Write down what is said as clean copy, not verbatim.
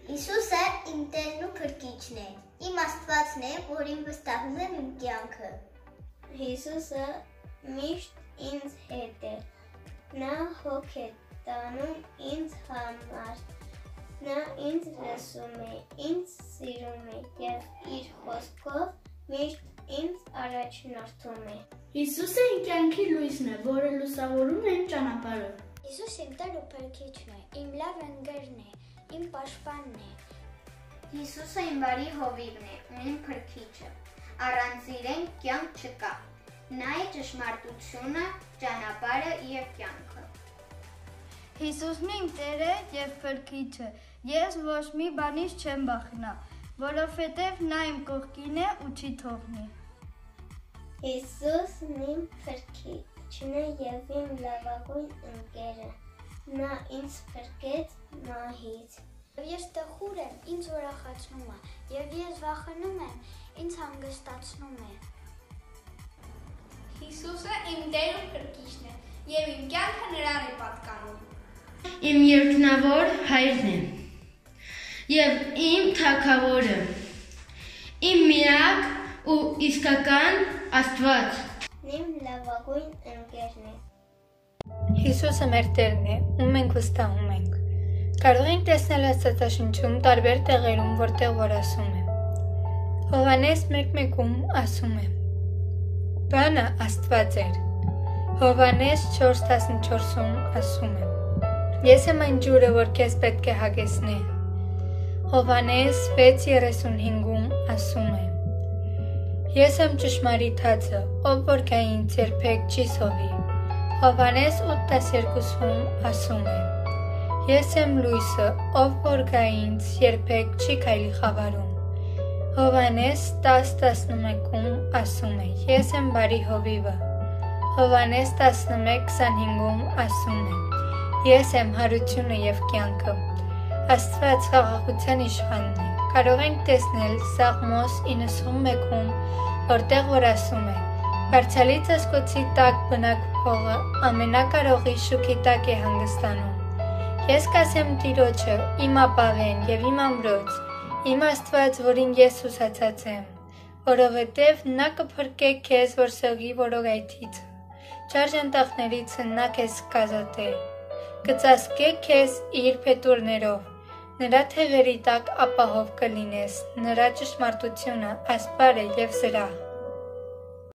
Հիսուսը իմ Տերն ու Փրկիչն է, իմ Աստվածն է, որին վստահում եմ իմ կյանքը։ Հիսուսը միշտ ինձ հետ է, նա հոգ է տանում ինձ համար, նա ինձ լսում է, ինձ սիրում է և իր խոսքով միշտ ինձ առաջնորդում է։ Հիսուսը իմ կյանքի լույսն է, որը լուսավորում է իմ ճանապարհը։ Հիսուս իմ Տեր ու Փրկիչն է, իմ լավ ընկերն է, իմ պաշտպանն է։ Հիսուսը իմ բարի հովիվն է ու իմ Փրկիչը, առանց իրեն կյանք չկա, նա է ճշմարտությունը, ճանապարհը և կյանքը։ Հիսուսն իմ Տերը և Փրկիչը, ես ոչ մի բանից չեմ վախենա, որովհետև նա իմ կողքին է ու չի թողնի։ Հիսուսն իմ Փրկիչն է և իմ լավագույն ընկերը, նա ինձ փրկեց մահից։ Ես տխուր եմ, ինձ ուրախացնում է, և ես վախենում եմ, ինձ հանգստացնում է։ Հիսուսը իմ Տեր ու Փրկիչն է, և իմ կյանքը նրան է պատկանում։ Իմ երկնավոր հայրն է և իմ թագավորը, իմ միակ ու իսկական Աստված։ Իմ լավագույն ընկերն է։ Հիսուսը մեր Տերն է, ում մենք վստահում ենք։ Կարող ենք տեսնել Աստվածաշնչում տարբեր տեղերում, որտեղ որ ասում է։ Հովհաննես 1:1-ում ասում է. Բանը Աստված էր։ Հովհաննես 4:14-ում ասում է. Ես եմ այն ջուրը, որ քեզ պետք է հագեցնի։ Հովհաննես 6:35-ում ասում է. Ես եմ ճշմարիտ հացը, ով որ գա ինձ երբեք չի սովի։ Հովհաննես 8:12-ում ասում է. Ես եմ լույսը, ով որ գա ինձ երբեք չի քայլի խավարում։ Հովհաննես 10:11-ում ասում է. Ես եմ բարի հովիվը։ Հովհաննես 11:25-ում ասում է. Ես եմ հարությունը և կյանքը։ Աստված խաղաղության իշխանն է։ Կարող ենք տեսնել Սաղմոս 91-ում, որտեղ որ ասում է. Բարձրալից ասկոցի տակ բնակվողը ամենակարողի շուքի տակ է հանգստանում։ Ես կասեմ Տիրոջը, իմ ապավեն և իմ ամրոց, իմ Աստված, որին ես հուսացած եմ, որովհետև նա կփրկե քեզ, որ սողի որոգայթից, չար ժանտախներից նա քեզ կազատե, կծածկե քեզ իր փետուրներով, նրա թևերի տակ ապահով կլինես, նրա ճշմարտությունը ասպար է և զրահ։